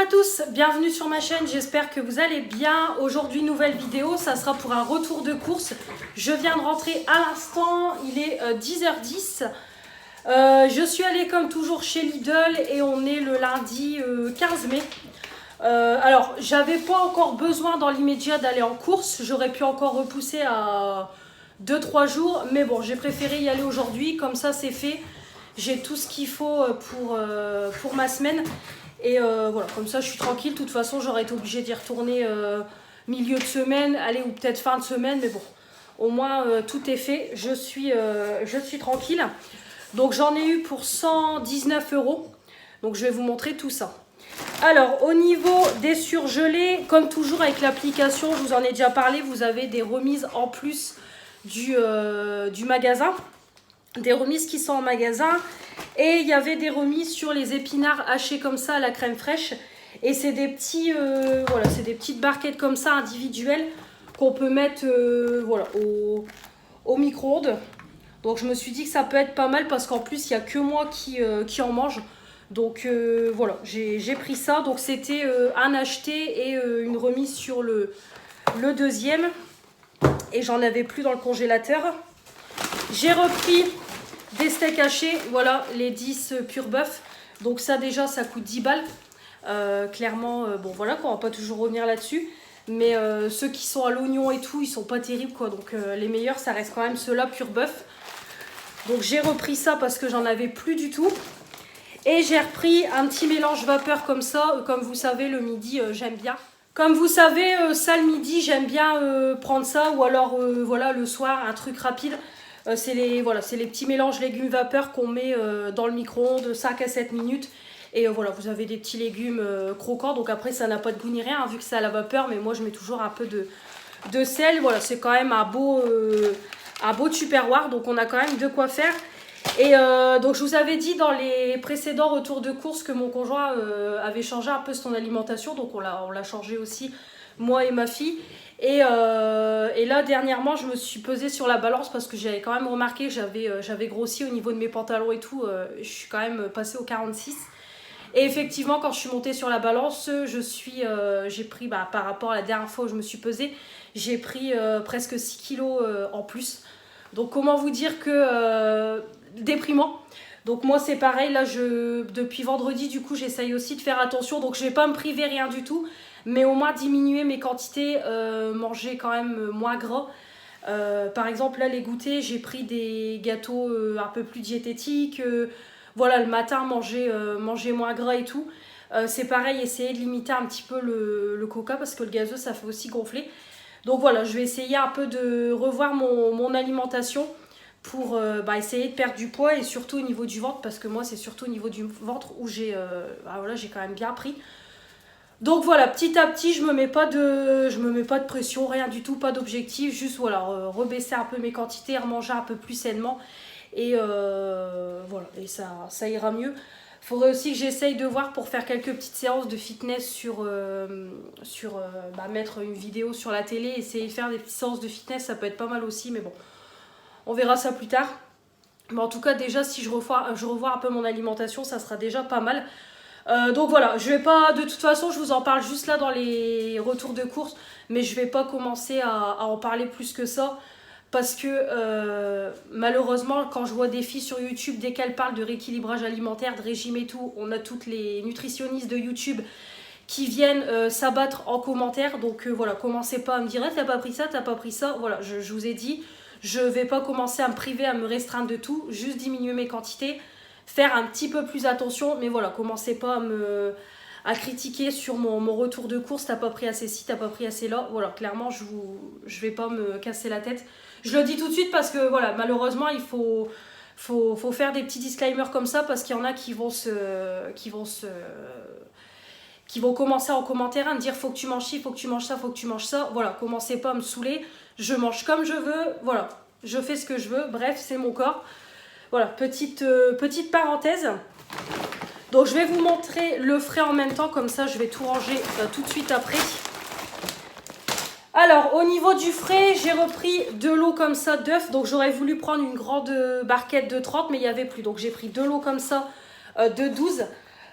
à tous, bienvenue sur ma chaîne, j'espère que vous allez bien. Aujourd'hui, nouvelle vidéo, ça sera pour un retour de course. Je viens de rentrer à l'instant, il est 10h10. Je suis allée comme toujours chez Lidl et on est le lundi 15 mai. Alors, j'avais pas encore besoin dans l'immédiat d'aller en course, j'aurais pu encore repousser à 2-3 jours, mais bon, j'ai préféré y aller aujourd'hui, comme ça c'est fait. J'ai tout ce qu'il faut pour ma semaine. Et voilà, comme ça je suis tranquille. De toute façon, j'aurais été obligée d'y retourner milieu de semaine, allez, ou peut-être fin de semaine. Mais bon, au moins tout est fait. Je suis tranquille. Donc j'en ai eu pour 119 €. Donc je vais vous montrer tout ça. Alors, au niveau des surgelés, comme toujours avec l'application, je vous en ai déjà parlé, vous avez des remises en plus du magasin. Des remises qui sont en magasin. Et il y avait des remises sur les épinards hachés comme ça à la crème fraîche. Et c'est des petits, voilà, c'est des petites barquettes comme ça individuelles qu'on peut mettre voilà, au micro-ondes. Donc je me suis dit que ça peut être pas mal parce qu'en plus il n'y a que moi qui en mange. Donc voilà, j'ai pris ça. Donc c'était un acheté et une remise sur le deuxième. Et j'en avais plus dans le congélateur. J'ai repris des steaks hachés, voilà, les 10 pur bœuf. Donc ça déjà, ça coûte 10 balles. Clairement, bon voilà quoi, on va pas toujours revenir là-dessus. Mais ceux qui sont à l'oignon et tout, ils sont pas terribles quoi. Donc les meilleurs, ça reste quand même ceux-là pur bœuf. Donc j'ai repris ça parce que j'en avais plus du tout. Et j'ai repris un petit mélange vapeur comme ça. Comme vous savez, le midi, j'aime bien. Comme vous savez, ça le midi, j'aime bien prendre ça. Ou alors, voilà, le soir, un truc rapide. C'est les petits mélanges légumes vapeur qu'on met dans le micro-ondes 5 à 7 minutes. Et voilà, vous avez des petits légumes croquants. Donc après, ça n'a pas de goût ni rien, hein, vu que c'est à la vapeur. Mais moi, je mets toujours un peu de sel. Voilà, c'est quand même un beau tupperware. Donc on a quand même de quoi faire. Et donc je vous avais dit dans les précédents retours de course que mon conjoint avait changé un peu son alimentation. Donc on l'a changé aussi, moi et ma fille. Et là dernièrement je me suis pesée sur la balance parce que j'avais quand même remarqué que j'avais grossi au niveau de mes pantalons et tout. Je suis quand même passée au 46. Et effectivement quand je suis montée sur la balance, j'ai pris, par rapport à la dernière fois où je me suis pesée, j'ai pris presque 6 kilos en plus. Donc comment vous dire que déprimant. Donc moi c'est pareil, là depuis vendredi du coup j'essaye aussi de faire attention. Donc je vais pas me priver rien du tout, mais au moins diminuer mes quantités, manger quand même moins gras. Par exemple là les goûters, j'ai pris des gâteaux un peu plus diététiques. Voilà, le matin manger moins gras et tout. C'est pareil, essayer de limiter un petit peu le coca parce que le gazeux ça fait aussi gonfler. Donc voilà, je vais essayer un peu de revoir mon alimentation pour essayer de perdre du poids et surtout au niveau du ventre parce que moi c'est surtout au niveau du ventre où j'ai quand même bien pris. Donc voilà, petit à petit je me mets pas de pression, rien du tout, pas d'objectif, juste voilà, rebaisser un peu mes quantités, remanger un peu plus sainement et voilà, et ça ira mieux. Faudrait aussi que j'essaye de voir pour faire quelques petites séances de fitness mettre une vidéo sur la télé, essayer de faire des petites séances de fitness, ça peut être pas mal aussi, mais bon, on verra ça plus tard. Mais en tout cas, déjà, si je revois un peu mon alimentation, ça sera déjà pas mal. Donc voilà, je vais pas, de toute façon, je vous en parle juste là dans les retours de course, mais je vais pas commencer à en parler plus que ça. Parce que malheureusement, quand je vois des filles sur YouTube, dès qu'elles parlent de rééquilibrage alimentaire, de régime et tout, on a toutes les nutritionnistes de YouTube qui viennent s'abattre en commentaire. Donc voilà, commencez pas à me dire ah, t'as pas pris ça, t'as pas pris ça. Voilà, je vous ai dit, je vais pas commencer à me priver, à me restreindre de tout, juste diminuer mes quantités, faire un petit peu plus attention. Mais voilà, commencez pas à critiquer sur mon retour de course, t'as pas pris assez ci, t'as pas pris assez là. Voilà, clairement, je vais pas me casser la tête. Je le dis tout de suite parce que voilà, malheureusement, il faut faire des petits disclaimers comme ça parce qu'il y en a qui vont commencer en commentaire à me dire faut que tu manges ci, faut que tu manges ça, faut que tu manges ça. Voilà, commencez pas à me saouler. Je mange comme je veux, voilà, je fais ce que je veux. Bref, c'est mon corps. Voilà, petite parenthèse. Donc je vais vous montrer le frais en même temps, comme ça je vais tout ranger tout de suite après. Alors au niveau du frais, j'ai repris de l'eau comme ça d'œuf. Donc j'aurais voulu prendre une grande barquette de 30 mais il n'y avait plus. Donc j'ai pris de l'eau comme ça de 12.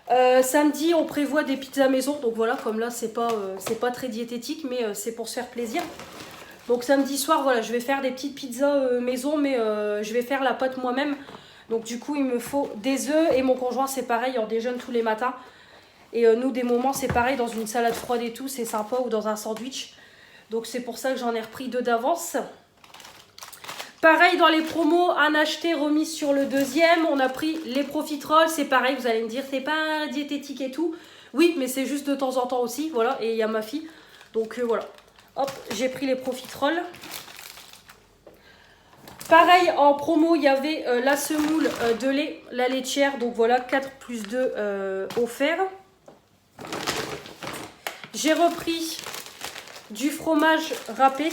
Samedi, on prévoit des pizzas maison. Donc voilà, comme là, c'est pas très diététique, mais c'est pour se faire plaisir. Donc samedi soir, voilà, je vais faire des petites pizzas maison, mais je vais faire la pâte moi-même. Donc du coup, il me faut des œufs. Et mon conjoint, c'est pareil, on déjeune tous les matins. Et nous, des moments, c'est pareil, dans une salade froide et tout, c'est sympa, ou dans un sandwich. Donc c'est pour ça que j'en ai repris 2 d'avance. Pareil, dans les promos, un acheté remis sur le deuxième. On a pris les profiteroles, c'est pareil, vous allez me dire, c'est pas diététique et tout. Oui, mais c'est juste de temps en temps aussi, voilà, et il y a ma fille. Donc voilà, hop, j'ai pris les profiteroles. Pareil, en promo, il y avait la semoule de lait, la laitière, donc voilà, 4 plus 2 offerts. J'ai repris du fromage râpé.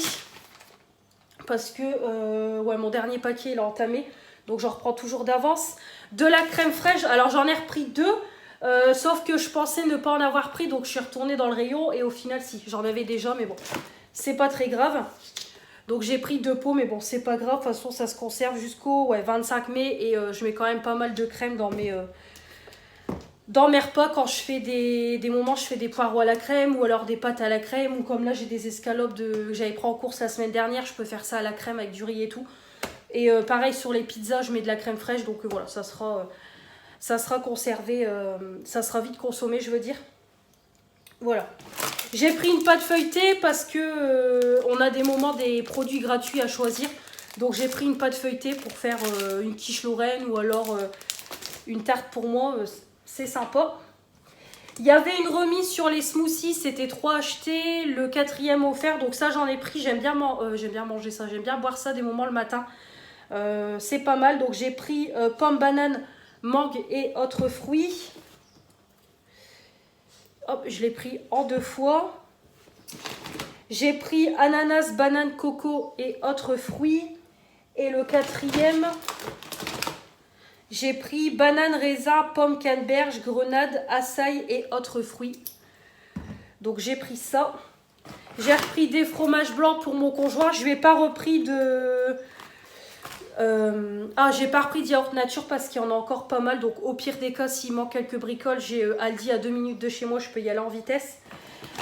Parce que ouais, mon dernier paquet il est entamé, donc j'en reprends toujours d'avance. De la crème fraîche, alors j'en ai repris 2, sauf que je pensais ne pas en avoir pris, donc je suis retournée dans le rayon et au final si, j'en avais déjà, mais bon, c'est pas très grave. Donc j'ai pris 2 pots, mais bon, c'est pas grave, de toute façon ça se conserve jusqu'au 25 mai et je mets quand même pas mal de crème dans mes repas. Quand je fais des moments, je fais des poireaux à la crème ou alors des pâtes à la crème, ou comme là j'ai des escalopes que j'avais pris en course la semaine dernière, je peux faire ça à la crème avec du riz et tout. Et pareil sur les pizzas, je mets de la crème fraîche, donc voilà, ça sera conservé, ça sera vite consommé, je veux dire. Voilà. J'ai pris une pâte feuilletée parce que on a des moments des produits gratuits à choisir. Donc j'ai pris une pâte feuilletée pour faire une quiche Lorraine ou alors une tarte pour moi. C'est sympa. Il y avait une remise sur les smoothies, c'était 3 achetés, le 4e offert, donc ça j'en ai pris, j'aime bien manger ça, j'aime bien boire ça des moments le matin, c'est pas mal. Donc j'ai pris pomme, banane, mangue et autres fruits. Hop, je l'ai pris en 2 fois. J'ai pris ananas, banane, coco et autres fruits. Et le 4e... j'ai pris banane, raisin, pomme, canneberge, grenade, açaï et autres fruits. Donc j'ai pris ça. J'ai repris des fromages blancs pour mon conjoint. Je n'ai pas repris de... j'ai pas repris de yaourt nature parce qu'il y en a encore pas mal. Donc au pire des cas, s'il manque quelques bricoles, j'ai Aldi à 2 minutes de chez moi. Je peux y aller en vitesse.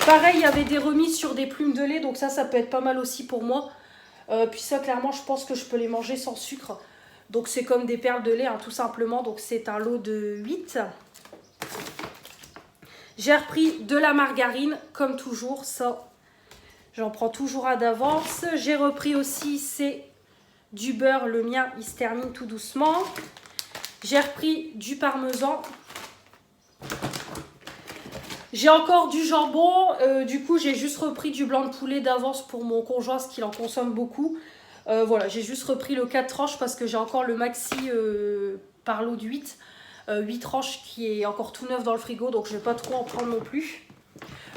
Pareil, il y avait des remises sur des plumes de lait. Donc ça peut être pas mal aussi pour moi. Puis ça, clairement, je pense que je peux les manger sans sucre. Donc c'est comme des perles de lait, hein, tout simplement. Donc c'est un lot de 8. J'ai repris de la margarine, comme toujours. Ça, j'en prends toujours à d'avance. J'ai repris aussi, c'est du beurre. Le mien, il se termine tout doucement. J'ai repris du parmesan. J'ai encore du jambon. Du coup, j'ai juste repris du blanc de poulet d'avance pour mon conjoint, parce qu'il en consomme beaucoup. Voilà, j'ai juste repris le 4 tranches parce que j'ai encore le maxi par lot de 8. 8 tranches qui est encore tout neuf dans le frigo, donc je ne vais pas trop en prendre non plus.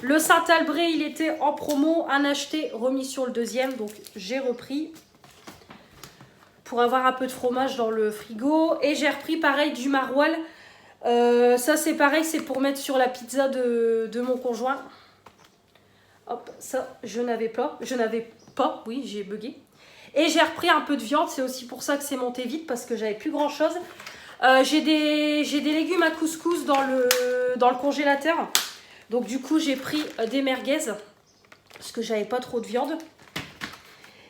Le Saint-Albré, il était en promo, un acheté remis sur le deuxième, donc j'ai repris pour avoir un peu de fromage dans le frigo. Et j'ai repris pareil du maroilles. Ça c'est pareil, c'est pour mettre sur la pizza de mon conjoint. Hop, ça je n'avais pas, oui j'ai bugué. Et j'ai repris un peu de viande, c'est aussi pour ça que c'est monté vite, parce que j'avais plus grand chose. J'ai des légumes à couscous dans le congélateur. Donc du coup j'ai pris des merguez, parce que j'avais pas trop de viande.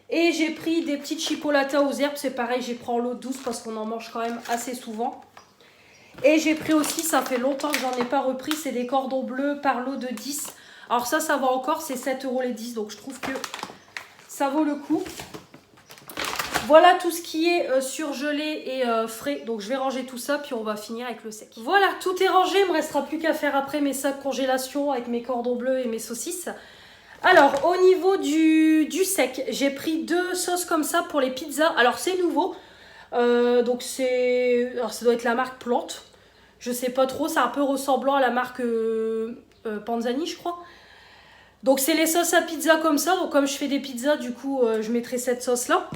Et j'ai pris des petites chipolatas aux herbes, c'est pareil, j'ai pris en lot 12 parce qu'on en mange quand même assez souvent. Et j'ai pris aussi, ça fait longtemps que j'en ai pas repris, c'est des cordons bleus par lot de 10. Alors ça va encore, c'est 7 € les 10, donc je trouve que ça vaut le coup. Voilà tout ce qui est surgelé et frais. Donc je vais ranger tout ça, puis on va finir avec le sec. Voilà, tout est rangé. Il me restera plus qu'à faire après mes sacs congélation avec mes cordons bleus et mes saucisses. Alors, au niveau du sec, j'ai pris 2 sauces comme ça pour les pizzas. Alors, c'est nouveau. Donc, alors, ça doit être la marque Plante. Je sais pas trop. C'est un peu ressemblant à la marque Panzani, je crois. Donc, c'est les sauces à pizza comme ça. Donc, comme je fais des pizzas, du coup, je mettrai cette sauce-là.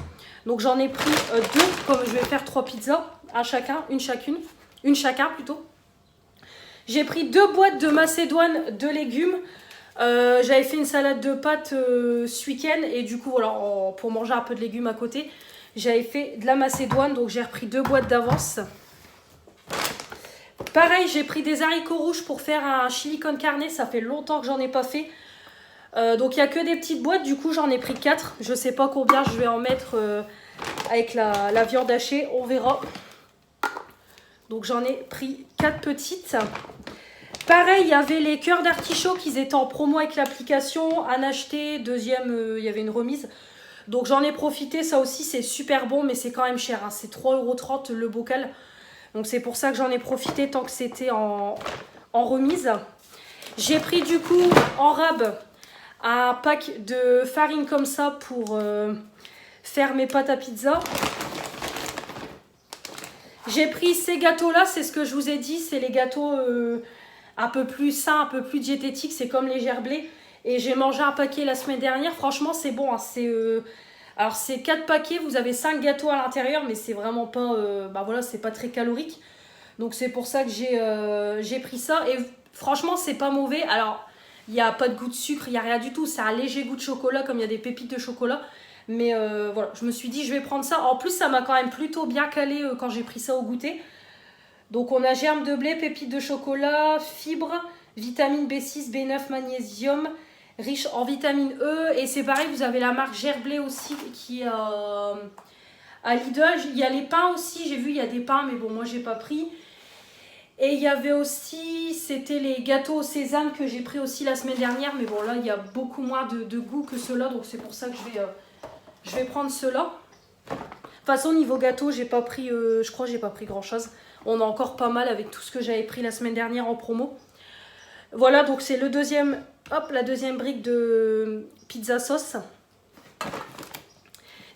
Donc j'en ai pris 2, comme je vais faire 3 pizzas, une chacun plutôt. J'ai pris 2 boîtes de macédoine de légumes. J'avais fait une salade de pâtes ce week-end et du coup voilà, pour manger un peu de légumes à côté, j'avais fait de la macédoine, donc j'ai repris 2 boîtes d'avance. Pareil, j'ai pris des haricots rouges pour faire un chili con carne. Ça fait longtemps que j'en ai pas fait. Donc il n'y a que des petites boîtes. Du coup, j'en ai pris 4. Je sais pas combien je vais en mettre avec la viande hachée. On verra. Donc j'en ai pris 4 petites. Pareil, il y avait les cœurs d'artichaut qui étaient en promo avec l'application. Un acheté, deuxième, il y avait une remise. Donc j'en ai profité. Ça aussi, c'est super bon, mais c'est quand même cher. Hein. C'est 3,30 € le bocal. Donc c'est pour ça que j'en ai profité tant que c'était en remise. J'ai pris du coup en rab un pack de farine comme ça pour faire mes pâtes à pizza. J'ai pris ces gâteaux-là, c'est ce que je vous ai dit. C'est les gâteaux un peu plus sains, un peu plus diététiques. C'est comme les gerblés. Et j'ai mangé un paquet la semaine dernière. Franchement, c'est bon. Hein. Alors c'est 4 paquets, vous avez 5 gâteaux à l'intérieur, mais c'est vraiment pas voilà, c'est pas très calorique. Donc c'est pour ça que j'ai pris ça. Et franchement, c'est pas mauvais. Alors, il n'y a pas de goût de sucre, il n'y a rien du tout. C'est un léger goût de chocolat, comme il y a des pépites de chocolat. Mais voilà, je me suis dit, je vais prendre ça. En plus, ça m'a quand même plutôt bien calé quand j'ai pris ça au goûter. Donc on a germe de blé, pépites de chocolat, fibres, vitamine B6, B9, magnésium, riche en vitamine E. Et c'est pareil, vous avez la marque Gerblé aussi qui est à Lidl. Il y a les pains aussi, j'ai vu, il y a des pains, mais bon, moi j'ai pas pris. Et il y avait aussi, c'était les gâteaux au sésame que j'ai pris aussi la semaine dernière. Mais bon, là, il y a beaucoup moins de goût que ceux-là. Donc c'est pour ça que je vais prendre ceux-là. De toute façon, niveau gâteau, j'ai pas pris, je crois que j'ai pas pris grand-chose. On a encore pas mal avec tout ce que j'avais pris la semaine dernière en promo. Voilà, donc c'est la deuxième brique de pizza sauce.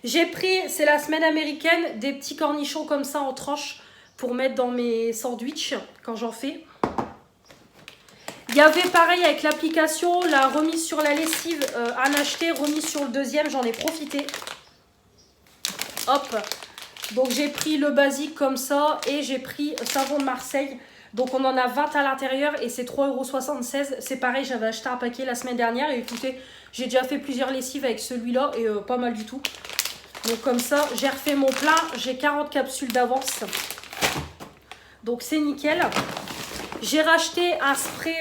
J'ai pris, c'est la semaine américaine, des petits cornichons comme ça en tranches pour mettre dans mes sandwichs quand j'en fais. Il y avait pareil avec l'application, la remise sur la lessive, un acheté, remise sur le deuxième, j'en ai profité. Hop, donc j'ai pris le basique comme ça et j'ai pris savon de Marseille. Donc on en a 20 à l'intérieur et c'est 3,76 €. C'est pareil, j'avais acheté un paquet la semaine dernière et écoutez, j'ai déjà fait plusieurs lessives avec celui-là et pas mal du tout. Donc comme ça, j'ai refait mon plein, j'ai 40 capsules d'avance. Donc c'est nickel. J'ai racheté un spray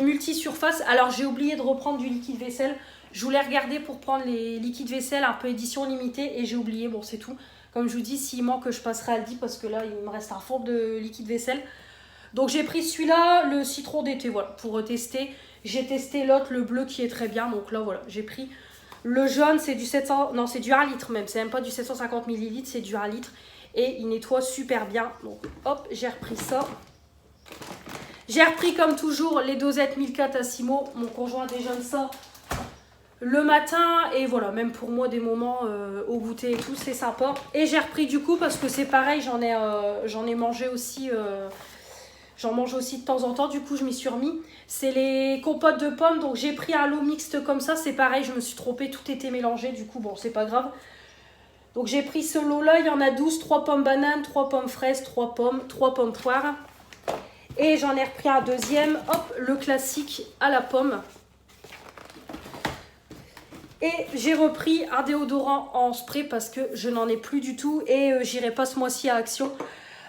multi-surface. Alors j'ai oublié de reprendre du liquide vaisselle. Je voulais regarder pour prendre les liquides vaisselle un peu édition limitée et j'ai oublié. Bon, c'est tout. Comme je vous dis, s'il manque, je passerai à Aldi parce que là, il me reste un fond de liquide vaisselle. Donc j'ai pris celui-là, le citron d'été, voilà, pour tester. J'ai testé l'autre, le bleu qui est très bien. Donc là, voilà, j'ai pris le jaune, c'est du 700, non, c'est du 1 litre même. C'est même pas du 750 ml, c'est du 1 litre. Et il nettoie super bien. Donc hop, j'ai repris ça. J'ai repris comme toujours les dosettes Milka Tassimo. Mon conjoint déjeune ça le matin. Et voilà, même pour moi des moments au goûter et tout, c'est sympa. Et j'ai repris du coup parce que c'est pareil, j'en ai mangé aussi. J'en mange aussi de temps en temps, du coup je m'y suis remis. C'est les compotes de pommes, donc j'ai pris un lot mixte comme ça. C'est pareil, je me suis trompée, tout était mélangé. Du coup, bon, c'est pas grave. Donc j'ai pris ce lot-là, il y en a 12, 3 pommes bananes, 3 pommes fraises, 3 pommes poires. Et j'en ai repris un deuxième, hop, le classique à la pomme. Et j'ai repris un déodorant en spray parce que je n'en ai plus du tout et j'irai pas ce mois-ci à Action.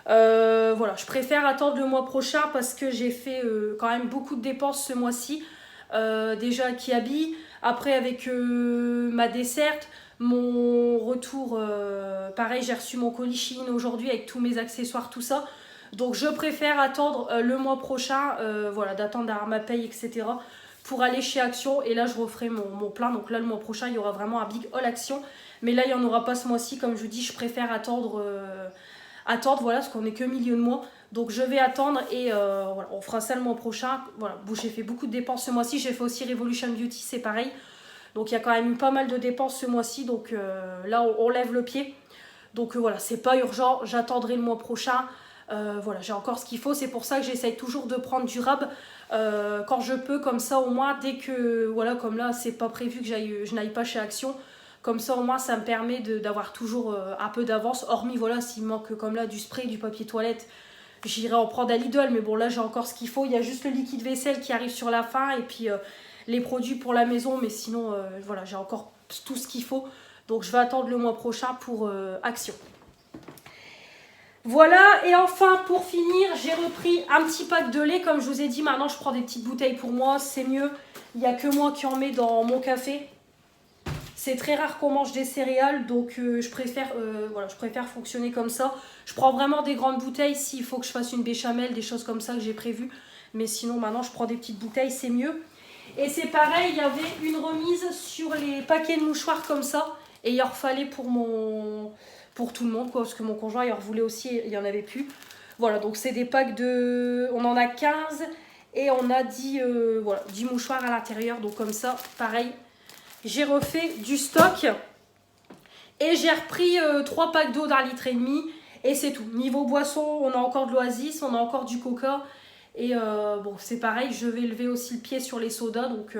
Voilà, je préfère attendre le mois prochain parce que j'ai fait quand même beaucoup de dépenses ce mois-ci. Déjà à Kiabi, après avec ma desserte, mon retour, pareil, j'ai reçu mon colis Chine aujourd'hui avec tous mes accessoires, tout ça. Donc je préfère attendre le mois prochain, voilà, d'attendre d'avoir ma paye, etc. pour aller chez Action. Et là, je referai mon plein. Donc là, le mois prochain, il y aura vraiment un big haul Action. Mais là, il n'y en aura pas ce mois-ci. Comme je vous dis, je préfère attendre, voilà, parce qu'on n'est que milieu de mois. Donc je vais attendre et voilà, on fera ça le mois prochain. Voilà, bon, j'ai fait beaucoup de dépenses ce mois-ci. J'ai fait aussi Revolution Beauty, c'est pareil. Donc il y a quand même eu pas mal de dépenses ce mois-ci. Donc là, on lève le pied. Donc voilà, c'est pas urgent. J'attendrai le mois prochain. Voilà, j'ai encore ce qu'il faut. C'est pour ça que j'essaye toujours de prendre du rab quand je peux. Comme ça, au moins, dès que, voilà, comme là, c'est pas prévu que je n'aille pas chez Action. Comme ça, au moins, ça me permet d'avoir toujours un peu d'avance. Hormis, voilà, s'il manque comme là du spray, du papier toilette, j'irai en prendre à Lidl. Mais bon, là, j'ai encore ce qu'il faut. Il y a juste le liquide vaisselle qui arrive sur la fin. Et puis, les produits pour la maison. Mais sinon, voilà, j'ai encore tout ce qu'il faut. Donc, je vais attendre le mois prochain pour Action. Voilà, et enfin pour finir, j'ai repris un petit pack de lait. Comme je vous ai dit, maintenant je prends des petites bouteilles pour moi, c'est mieux. Il n'y a que moi qui en mets dans mon café. C'est très rare qu'on mange des céréales, donc je préfère fonctionner comme ça. Je prends vraiment des grandes bouteilles s'il faut que je fasse une béchamel, des choses comme ça que j'ai prévues. Mais sinon maintenant je prends des petites bouteilles, c'est mieux. Et c'est pareil, il y avait une remise sur les paquets de mouchoirs comme ça. Et il en fallait pour tout le monde, quoi, parce que mon conjoint il en voulait aussi, il n'y en avait plus. Voilà, donc c'est des packs de... On en a 15 et on a 10 mouchoirs à l'intérieur. Donc comme ça, pareil, j'ai refait du stock. Et j'ai repris 3 packs d'eau d'1,5 litre. Et c'est tout. Niveau boisson, on a encore de l'Oasis, on a encore du Coca. Et bon, c'est pareil, je vais lever aussi le pied sur les sodas. Donc...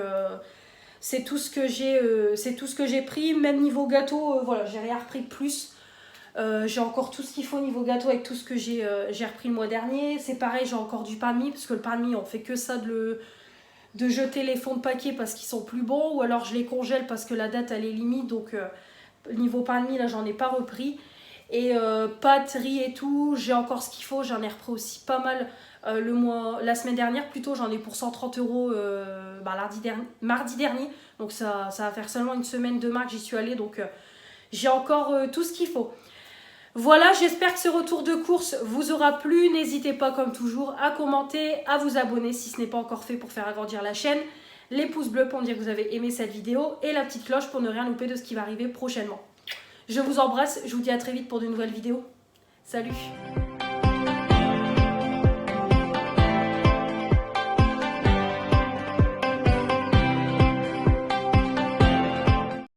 c'est tout ce que j'ai pris. Même niveau gâteau, voilà, j'ai rien repris de plus. J'ai encore tout ce qu'il faut niveau gâteau avec tout ce que j'ai repris le mois dernier. C'est pareil, j'ai encore du pain de mie, parce que le pain de mie, on fait que ça de jeter les fonds de paquet parce qu'ils sont plus bons, ou alors je les congèle parce que la date elle est limite. Donc niveau pain de mie, là j'en ai pas repris. Et pâtes, riz et tout, j'ai encore ce qu'il faut. J'en ai repris aussi pas mal la semaine dernière plutôt. J'en ai pour 130 € mardi dernier. Donc ça va faire seulement une semaine de marque, j'y suis allée. Donc j'ai encore tout ce qu'il faut. Voilà, j'espère que ce retour de course vous aura plu. N'hésitez pas comme toujours à commenter, à vous abonner si ce n'est pas encore fait pour faire agrandir la chaîne. Les pouces bleus pour me dire que vous avez aimé cette vidéo. Et la petite cloche pour ne rien louper de ce qui va arriver prochainement. Je vous embrasse, je vous dis à très vite pour de nouvelles vidéos. Salut!